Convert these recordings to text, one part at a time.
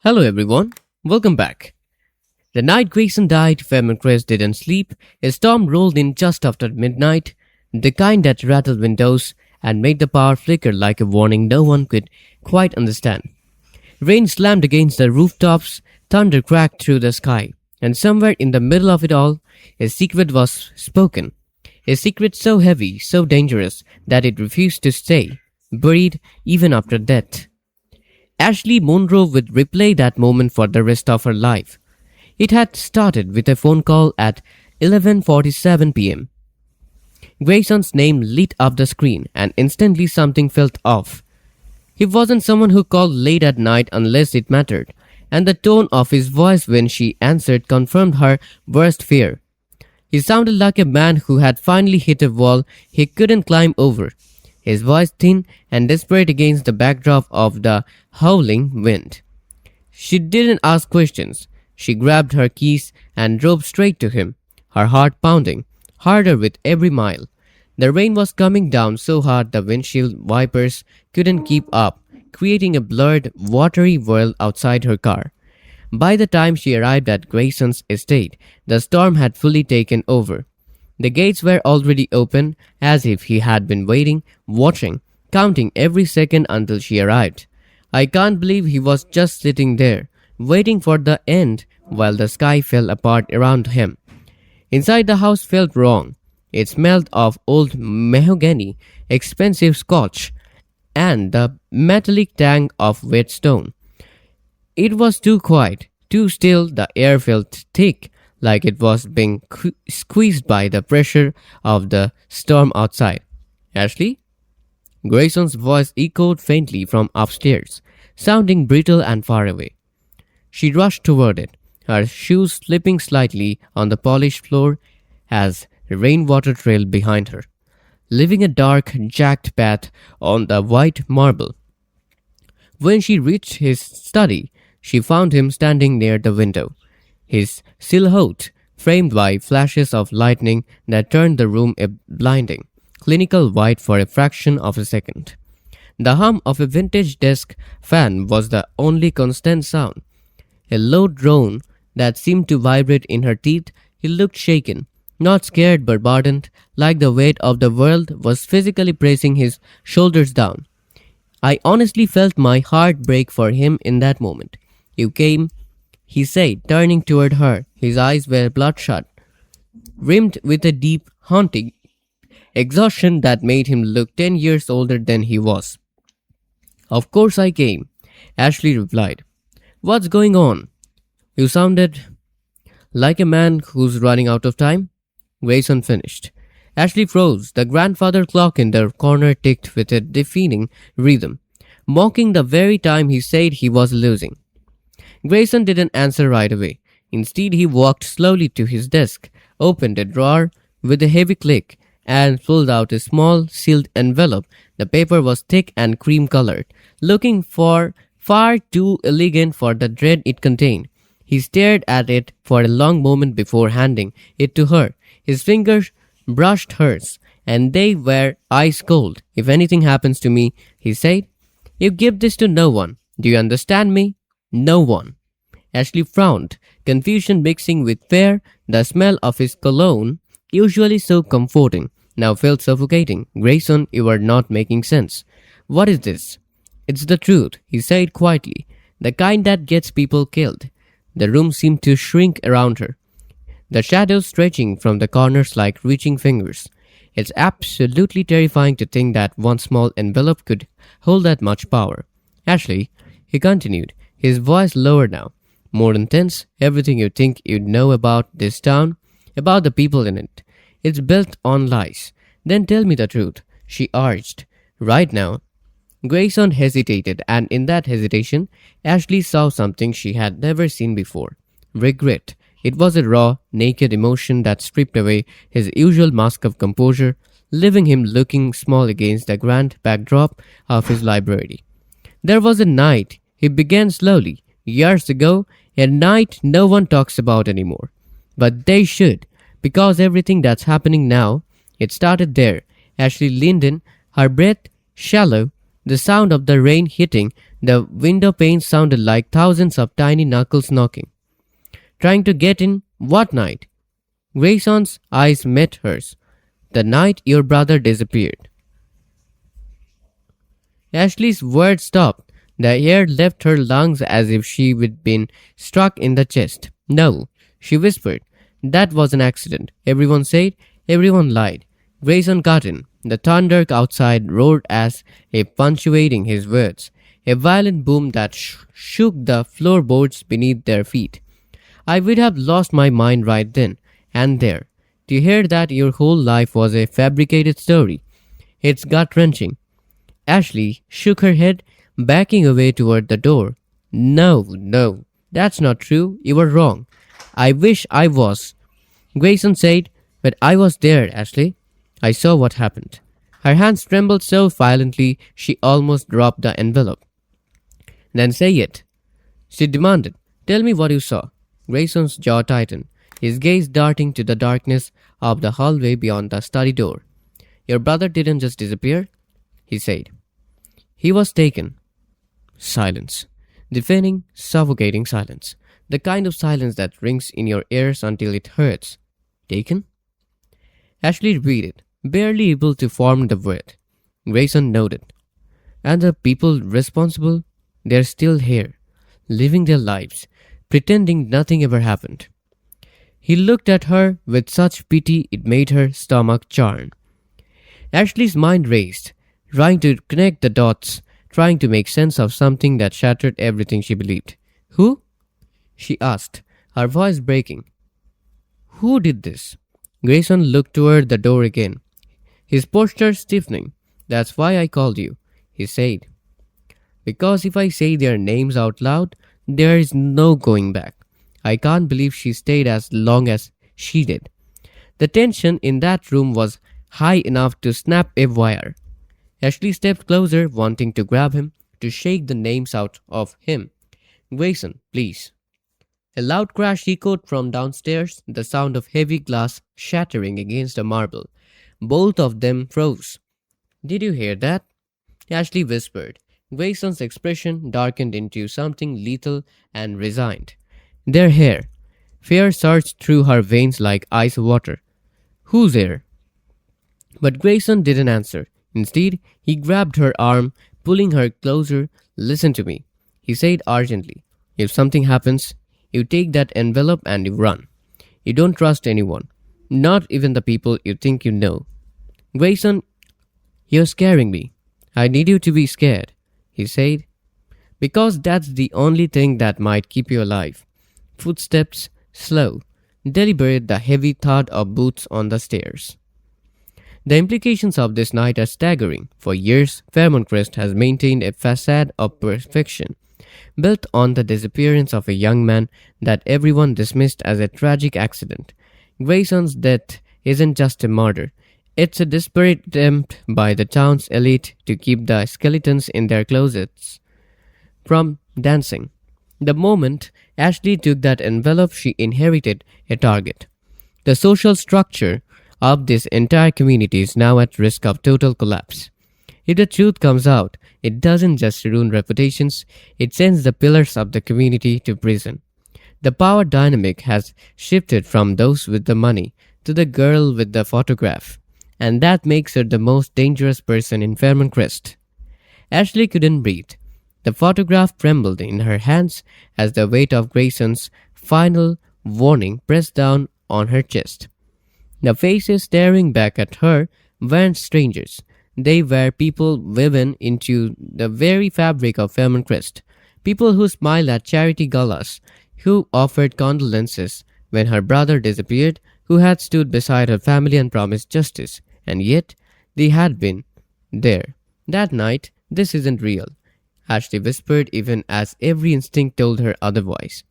Hello everyone, welcome back. The night Grayson died, Fem and Chris didn't sleep. A storm rolled in just after midnight, the kind that rattled windows and made the power flicker like a warning no one could quite understand. Rain slammed against the rooftops, thunder cracked through the sky, and somewhere in the middle of it all, a secret was spoken. A secret so heavy, so dangerous, that it refused to stay, buried even after death. Ashley Monroe would replay that moment for the rest of her life. It had started with a phone call at 11:47 p.m. Grayson's name lit up the screen and instantly something felt off. He wasn't someone who called late at night unless it mattered, and the tone of his voice when she answered confirmed her worst fear. He sounded like a man who had finally hit a wall he couldn't climb over, his voice thin and desperate against the backdrop of the howling wind. She didn't ask questions. She grabbed her keys and drove straight to him, her heart pounding, harder with every mile. The rain was coming down so hard the windshield wipers couldn't keep up, creating a blurred, watery world outside her car. By the time she arrived at Grayson's estate, the storm had fully taken over. The gates were already open, as if he had been waiting, watching, counting every second until she arrived. I can't believe he was just sitting there, waiting for the end while the sky fell apart around him. Inside the house felt wrong. It smelled of old mahogany, expensive scotch, and the metallic tang of wet stone. It was too quiet, too still, the air felt thick, like it was being squeezed by the pressure of the storm outside. Ashley? Grayson's voice echoed faintly from upstairs, sounding brittle and far away. She rushed toward it, her shoes slipping slightly on the polished floor as rainwater trailed behind her, leaving a dark, jagged path on the white marble. When she reached his study, she found him standing near the window, his silhouette framed by flashes of lightning that turned the room a blinding, clinical white for a fraction of a second. The hum of a vintage desk fan was the only constant sound, a low drone that seemed to vibrate in her teeth. He looked shaken, not scared but burdened, like the weight of the world was physically pressing his shoulders down. I honestly felt my heart break for him in that moment. "You came," he said, turning toward her. His eyes were bloodshot, rimmed with a deep, haunting exhaustion that made him look 10 years older than he was. "Of course I came," Ashley replied. "What's going on? You sounded like a man who's running out of time." Grayson finished. Ashley froze. The grandfather clock in the corner ticked with a deafening rhythm, mocking the very time he said he was losing. Grayson didn't answer right away. Instead, he walked slowly to his desk, opened a drawer with a heavy click, and pulled out a small, sealed envelope. The paper was thick and cream-colored, looking far too elegant for the dread it contained. He stared at it for a long moment before handing it to her. His fingers brushed hers, and they were ice cold. "If anything happens to me," he said, "you give this to no one. Do you understand me? No one." Ashley frowned, confusion mixing with fear. The smell of his cologne, usually so comforting, now felt suffocating. "Grayson, you are not making sense. What is this?" "It's the truth," he said quietly, "the kind that gets people killed." The room seemed to shrink around her, the shadows stretching from the corners like reaching fingers. "It's absolutely terrifying to think that one small envelope could hold that much power." "Ashley," he continued, his voice lower now, more intense, "everything you think you know about this town, about the people in it, it's built on lies. Then tell me the truth," she urged. "Right now." Grayson hesitated, and in that hesitation, Ashley saw something she had never seen before. Regret. It was a raw, naked emotion that stripped away his usual mask of composure, leaving him looking small against the grand backdrop of his library. "There was a night," he began slowly, "years ago, a night no one talks about anymore. But they should, because everything that's happening now, it started there." Ashley leaned in, her breath shallow, the sound of the rain hitting The window panes sounded like thousands of tiny knuckles knocking. Trying to get in? What night? Grayson's eyes met hers. The night your brother disappeared. Ashley's words stopped. The air left her lungs as if she had been struck in the chest. No, she whispered. That was an accident. Everyone said, everyone lied. Grayson got in. The thunder outside roared as if punctuating his words. A violent boom that shook the floorboards beneath their feet. I would have lost my mind right then and there. To hear that your whole life was a fabricated story. It's gut-wrenching. Ashley shook her head, backing away toward the door. No, no, that's not true. You were wrong. I wish I was. Grayson said, but I was there, Ashley. I saw what happened. Her hands trembled so violently she almost dropped the envelope. Then say it, she demanded. Tell me what you saw. Grayson's jaw tightened, his gaze darting to the darkness of the hallway beyond the study door. Your brother didn't just disappear, he said. He was taken. Silence. Deafening, suffocating silence. The kind of silence that rings in your ears until it hurts. Taken? Ashley repeated, barely able to form the word. Grayson nodded. And the people responsible? They're still here, living their lives, pretending nothing ever happened. He looked at her with such pity it made her stomach churn. Ashley's mind raced, trying to connect the dots, trying to make sense of something that shattered everything she believed. Who? She asked, her voice breaking. Who did this? Grayson looked toward the door again, his posture stiffening. That's why I called you, he said. Because if I say their names out loud, there is no going back. I can't believe she stayed as long as she did. The tension in that room was high enough to snap a wire. Ashley stepped closer, wanting to grab him, to shake the names out of him. Grayson, please. A loud crash echoed from downstairs, the sound of heavy glass shattering against a marble. Both of them froze. Did you hear that? Ashley whispered. Grayson's expression darkened into something lethal and resigned. They're here. Fear surged through her veins like ice water. Who's here? But Grayson didn't answer. Instead, he grabbed her arm, pulling her closer. Listen to me, he said urgently. If something happens, you take that envelope and you run. You don't trust anyone, not even the people you think you know. Grayson, you're scaring me. I need you to be scared, he said, because that's the only thing that might keep you alive. Footsteps, slow, deliberate, the heavy thud of boots on the stairs. The implications of this night are staggering. For years, Fairmont Crest has maintained a facade of perfection, built on the disappearance of a young man that everyone dismissed as a tragic accident. Grayson's death isn't just a murder. It's a desperate attempt by the town's elite to keep the skeletons in their closets from dancing. The moment Ashley took that envelope, she inherited a target. The social structure of this entire community is now at risk of total collapse. If the truth comes out, it doesn't just ruin reputations, it sends the pillars of the community to prison. The power dynamic has shifted from those with the money to the girl with the photograph, and that makes her the most dangerous person in Fairmont Crest. Ashley couldn't breathe. The photograph trembled in her hands as the weight of Grayson's final warning pressed down on her chest. The faces staring back at her weren't strangers. They were people woven into the very fabric of Fairmont Crest. People who smiled at charity galas, who offered condolences when her brother disappeared, who had stood beside her family and promised justice. And yet, they had been there. That night, this isn't real, Ashley whispered, even as every instinct told her otherwise.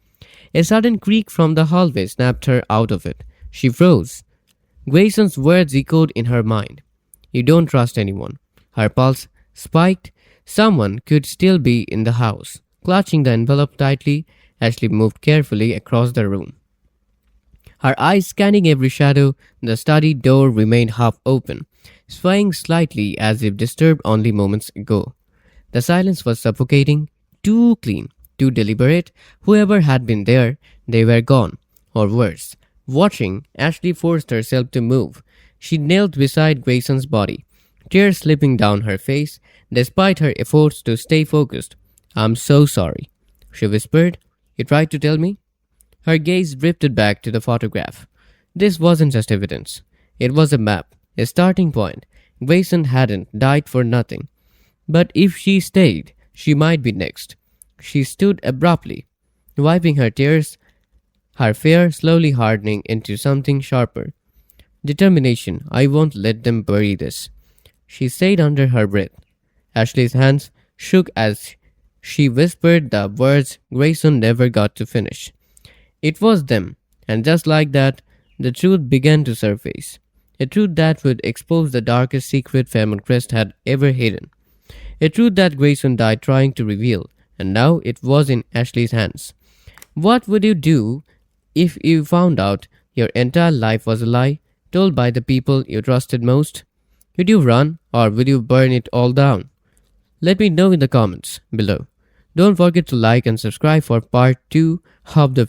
A sudden creak from the hallway snapped her out of it. She froze. Grayson's words echoed in her mind. You don't trust anyone. Her pulse spiked. Someone could still be in the house. Clutching the envelope tightly, Ashley moved carefully across the room. Her eyes scanning every shadow, the study door remained half open, swaying slightly as if disturbed only moments ago. The silence was suffocating, too clean, too deliberate. Whoever had been there, they were gone. Or worse, watching, Ashley forced herself to move. She knelt beside Grayson's body, tears slipping down her face, despite her efforts to stay focused. I'm so sorry, she whispered. You tried to tell me? Her gaze drifted back to the photograph. This wasn't just evidence. It was a map, a starting point. Grayson hadn't died for nothing. But if she stayed, she might be next. She stood abruptly, wiping her tears, her fear slowly hardening into something sharper. Determination. I won't let them bury this, she said under her breath. Ashley's hands shook as she whispered the words Grayson never got to finish. It was them, and just like that, the truth began to surface. A truth that would expose the darkest secret Fairmont Crest had ever hidden. A truth that Grayson died trying to reveal, and now it was in Ashley's hands. What would you do if you found out your entire life was a lie, told by the people you trusted most? Would you run, or would you burn it all down? Let me know in the comments below. Don't forget to like and subscribe for part 2 of the